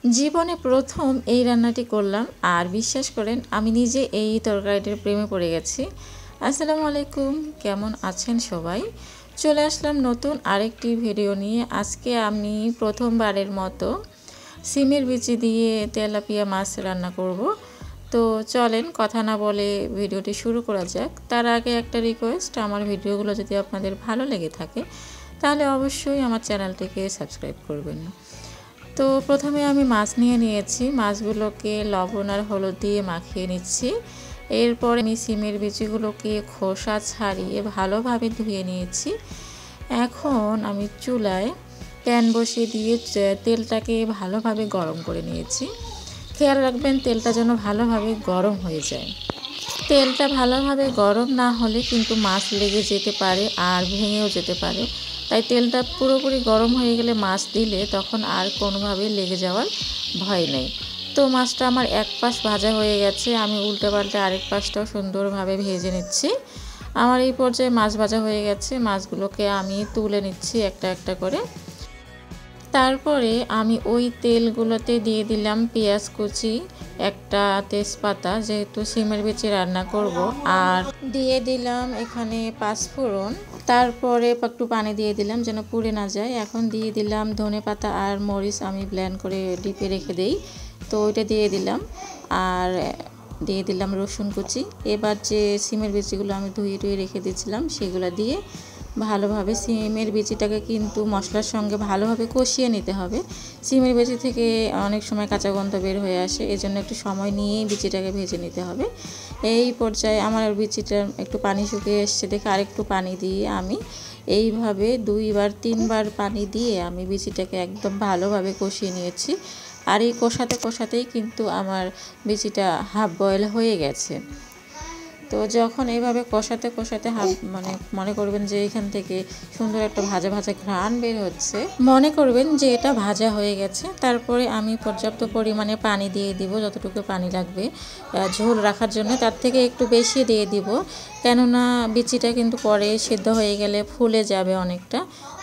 জীবনে প্রথম এই রান্নাটি করলাম আর বিশ্বাস করেন আমি নিজে এই তরকারিটির প্রেমে পড়ে গেছি। আসসালামু আলাইকুম, কেমন আছেন সবাই? চলে আসলাম নতুন আরেকটি ভিডিও নিয়ে। আজকে আমি প্রথমবারের মতো সিমের বিচি দিয়ে তেলাপিয়া মাছ রান্না করব। তো চলেন কথা না বলে ভিডিওটি শুরু করা যাক। তার আগে একটা রিকোয়েস্ট, আমার ভিডিওগুলো যদি আপনাদের ভালো লেগে থাকে তাহলে অবশ্যই আমার চ্যানেলটিকে সাবস্ক্রাইব করবেন। তো প্রথমে আমি মাছ নিয়ে নিয়েছি, মাছগুলোকে লবণ আর হলুদ দিয়ে মাখিয়ে নিচ্ছি। এরপর আমি সিমের বিচিগুলোকে খোসা ছাড়িয়ে ভালোভাবে ধুয়ে নিয়েছি। এখন আমি চুলায় প্যান বসিয়ে দিয়ে তেলটাকে ভালোভাবে গরম করে নিয়েছি। খেয়াল রাখবেন তেলটা যেন ভালোভাবে গরম হয়ে যায়। তেলটা ভালোভাবে গরম না হলে কিন্তু মাছ লেগে যেতে পারে আর ভেঙেও যেতে পারে। তাই তেলটা পুরোপুরি গরম হয়ে গেলে মাছ দিলে তখন আর কোনোভাবেই লেগে যাওয়ার ভয় নেই। তো মাছটা আমার এক পাশ ভাজা হয়ে গেছে, আমি উল্টে পাল্টে আরেক পাশটাও সুন্দরভাবে ভেজে নিচ্ছি। আমার এই পর্যায়ে মাছ ভাজা হয়ে গেছে, মাছগুলোকে আমি তুলে নিচ্ছি একটা একটা করে। তারপরে আমি ওই তেলগুলোতে দিয়ে দিলাম পেঁয়াজ কুচি, একটা তেজপাতা, যেহেতু সিমের বিচি রান্না করব, আর দিয়ে দিলাম এখানে পাঁচফোড়ন। তারপরে একটু পানি দিয়ে দিলাম যেন পুড়ে না যায়। এখন দিয়ে দিলাম ধনেপাতা আর মরিচ, আমি ব্লেন্ড করে ডিপে রেখে দেই, তো ওইটা দিয়ে দিলাম। আর দিয়ে দিলাম রসুন কুচি। এবার যে সিমের বিচিগুলো আমি ধুয়ে রেখে দিয়েছিলাম সেগুলো দিয়ে ভালোভাবে সিমের বিচিটাকে কিন্তু মশলার সঙ্গে ভালোভাবে কষিয়ে নিতে হবে। সিমের বিচি থেকে অনেক সময় কাঁচা গন্ধ বের হয়ে আসে, এজন্য একটু সময় নিয়েই বিচিটাকে ভেজে নিতে হবে। এই পর্যায়ে আমার বিচিটা একটু পানি শুকিয়ে এসছে দেখে আরেকটু পানি দিয়ে আমি এইভাবে 2-3 বার পানি দিয়ে আমি বিচিটাকে একদম ভালোভাবে কষিয়ে নিয়েছি। আর এই কষাতেই কিন্তু আমার বিচিটা হাফ বয়েল হয়ে গেছে। তো যখন এইভাবে কষাতে মনে করবেন যে এখান থেকে সুন্দর একটা ভাজা ভাজা ঘ্রাণ বের হচ্ছে, মনে করবেন যে এটা ভাজা হয়ে গেছে। তারপরে আমি পর্যাপ্ত পরিমাণে পানি দিয়ে দিব, যতটুকু পানি লাগবে ঝোল রাখার জন্য, তার থেকে একটু বেশি দিয়ে দিব, কেননা বিচিটা কিন্তু পরে সিদ্ধ হয়ে গেলে ফুলে যাবে অনেকটা।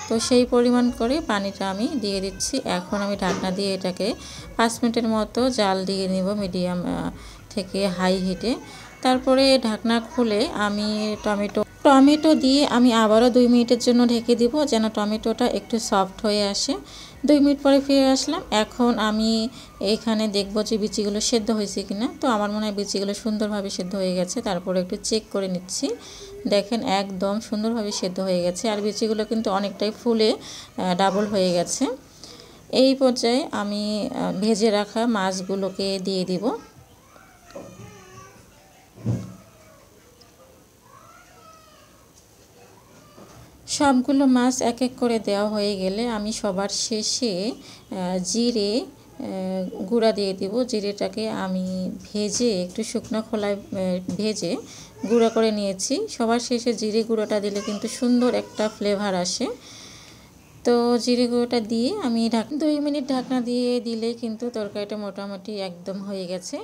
তো সেই পরিমাণ করে পানিটা আমি দিয়ে দিচ্ছি। এখন আমি ঢাকনা দিয়ে এটাকে 5 মিনিটের মতো জাল দিয়ে নিব মিডিয়াম থেকে হাই হিটে। তারপরে ঢাকনা খুলে আমি টমেটো দিয়ে আমি আবারও 2 মিনিটের জন্য ঢেকে দিব, যেন টমেটোটা একটু সফট হয়ে আসে। 2 মিনিট পরে ফিরে আসলাম। এখন আমি এখানে দেখব যে বিচিগুলো সেদ্ধ হয়েছে কিনা। তো আমার মনে হয় বিচিগুলো সুন্দরভাবে সেদ্ধ হয়ে গেছে। তারপরে একটু চেক করে নিচ্ছি, দেখেন একদম সুন্দরভাবে সেদ্ধ হয়ে গেছে, আর বিচিগুলো কিন্তু অনেকটাই ফুলে ডাবল হয়ে গেছে। এই পর্যায়ে আমি ভেজে রাখা মাছগুলোকে দিয়ে দিব। সবগুলো মাছ এক এক করে দেওয়া হয়ে গেলে আমি সবার শেষে জিরে গুঁড়া দিয়ে দিব। জিরেটাকে আমি ভেজে একটু শুকনো খোলায় ভেজে গুঁড়া করে নিয়েছি। সবার শেষে জিরে গুঁড়োটা দিলে কিন্তু সুন্দর একটা ফ্লেভার আসে। তো জিরে গুঁড়োটা দিয়ে আমি 2 মিনিট ঢাকনা দিয়ে দিলে কিন্তু তরকারিটা মোটামুটি একদম হয়ে গেছে।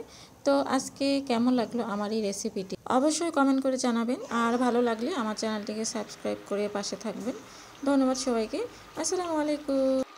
তো আজকে কেমন লাগলো আমার এই রেসিপিটি অবশ্যই কমেন্ট করে জানাবেন, আর ভালো লাগলে আমার চ্যানেলটিকে সাবস্ক্রাইব করে পাশে থাকবেন। ধন্যবাদ সবাইকে। আসসালামু আলাইকুম।